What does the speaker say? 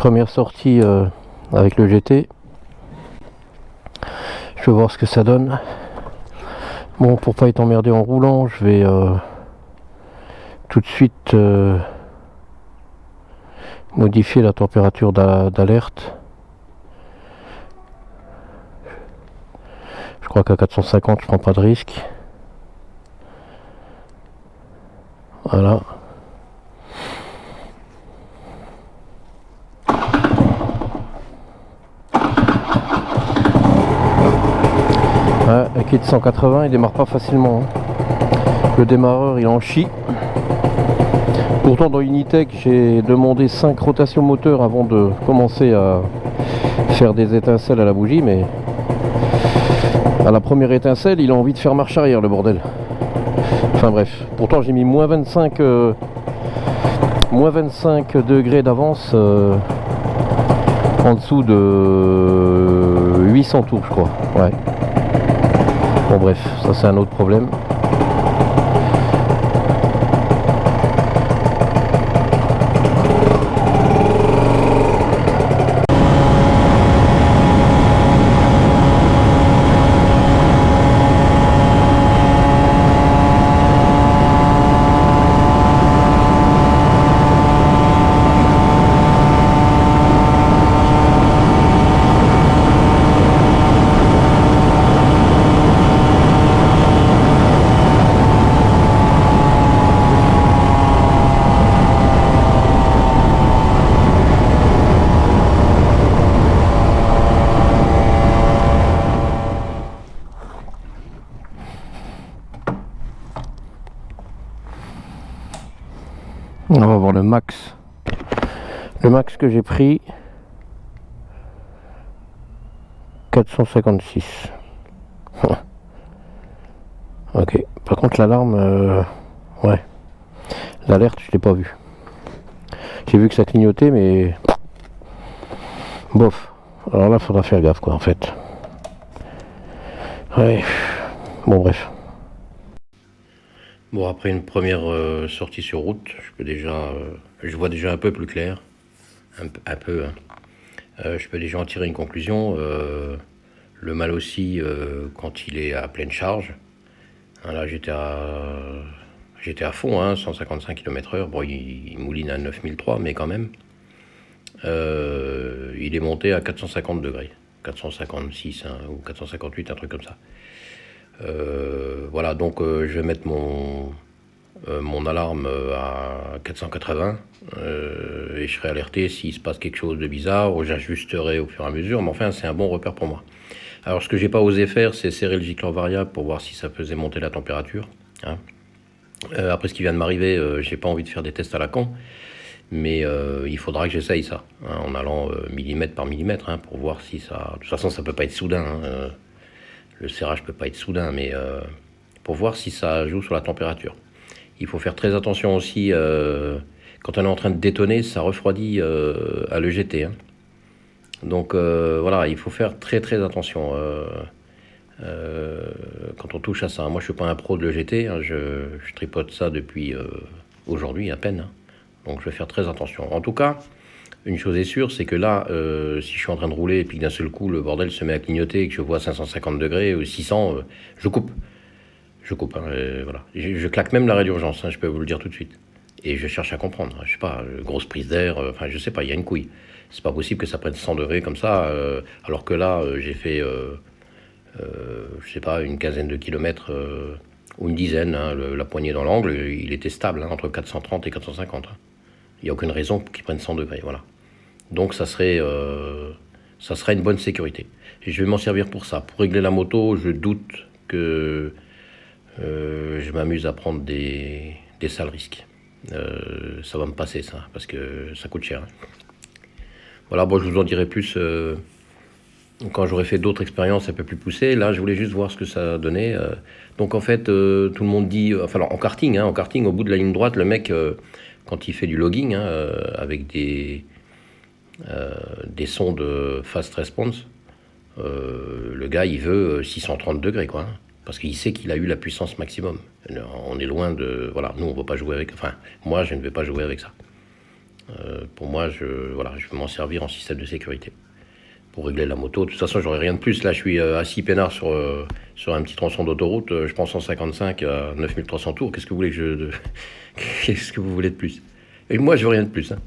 Première sortie avec le GT. Je vais voir ce que ça donne. Bon, pour pas être emmerdé en roulant, je vais tout de suite modifier la température d'alerte. Je crois qu'à 450 je prends pas de risque. Voilà. Ouais, un kit 180 il démarre pas facilement. Le démarreur il en chie. Pourtant dans Unitech j'ai demandé 5 rotations moteur avant de commencer à faire des étincelles à la bougie, mais à la première étincelle il a envie de faire marche arrière, le bordel. Enfin bref, pourtant j'ai mis moins 25 degrés d'avance en dessous de 800 tours je crois. Ouais. Bon bref, ça c'est un autre problème. On va voir le max. Le max que j'ai pris, 456. Ok. Par contre l'alarme, ouais. L'alerte je l'ai pas vue. J'ai vu que ça clignotait mais bof. Alors là faudra faire gaffe quoi en fait. Ouais. Bon bref. Bon, après une première sortie sur route, je vois déjà un peu plus clair, un peu. Hein. Je peux déjà en tirer une conclusion. Le mal aussi quand il est à pleine charge. Hein, là, j'étais à fond, hein, 155 km/h. Bon, il mouline à 9003, mais quand même. Il est monté à 450 degrés, 456 hein, ou 458, un truc comme ça. Voilà, donc je vais mettre mon alarme à 480 et je serai alerté s'il se passe quelque chose de bizarre, ou j'ajusterai au fur et à mesure, mais enfin c'est un bon repère pour moi. Alors ce que j'ai pas osé faire, c'est serrer le gicleur variable pour voir si ça faisait monter la température. Hein. Après ce qui vient de m'arriver, j'ai pas envie de faire des tests à la con, mais il faudra que j'essaye ça, hein, en allant millimètre par millimètre, hein, pour voir si ça... De toute façon ça peut pas être soudain, hein, le serrage peut pas être soudain, mais pour voir si ça joue sur la température. Il faut faire très attention aussi, quand on est en train de détonner, ça refroidit à l'EGT. Hein. Donc voilà, il faut faire très très attention quand on touche à ça. Moi je suis pas un pro de l'EGT, hein, je tripote ça depuis aujourd'hui à peine. Hein. Donc je vais faire très attention. En tout cas, une chose est sûre, c'est que là, si je suis en train de rouler et puis d'un seul coup le bordel se met à clignoter et que je vois 550 degrés ou 600, je coupe. Je coupe, hein, voilà. Je claque même l'arrêt d'urgence, hein, je peux vous le dire tout de suite. Et je cherche à comprendre. Je sais pas, grosse prise d'air, enfin je sais pas, il y a une couille. C'est pas possible que ça prenne 100 degrés comme ça, alors que là j'ai fait, je sais pas, une quinzaine de kilomètres ou une dizaine. Hein, la poignée dans l'angle, il était stable, hein, entre 430 et 450. Hein. Il n'y a aucune raison qu'il prenne 100 degrés, voilà. Donc ça serait une bonne sécurité. Et je vais m'en servir pour ça. Pour régler la moto, je doute que je m'amuse à prendre des sales risques. Ça va me passer ça, parce que ça coûte cher. Hein. Voilà, bon, je vous en dirai plus quand j'aurai fait d'autres expériences un peu plus poussées. Là, je voulais juste voir ce que ça donnait. Donc en fait, tout le monde dit... Enfin, en karting, au bout de la ligne droite, le mec, quand il fait du logging, hein, avec des sons de fast response, le gars, il veut 630 degrés, quoi. Hein. Parce qu'il sait qu'il a eu la puissance maximum. On est loin de... Voilà, nous, on ne va pas jouer avec... Enfin, moi, je ne vais pas jouer avec ça. Pour moi, voilà, je vais m'en servir en système de sécurité pour régler la moto. De toute façon, j'aurai rien de plus. Là, je suis assis peinard sur un petit tronçon d'autoroute. Je prends 155 à 9300 tours. Qu'est-ce que vous voulez que je... Qu'est-ce que vous voulez de plus? Et moi, je veux rien de plus, hein.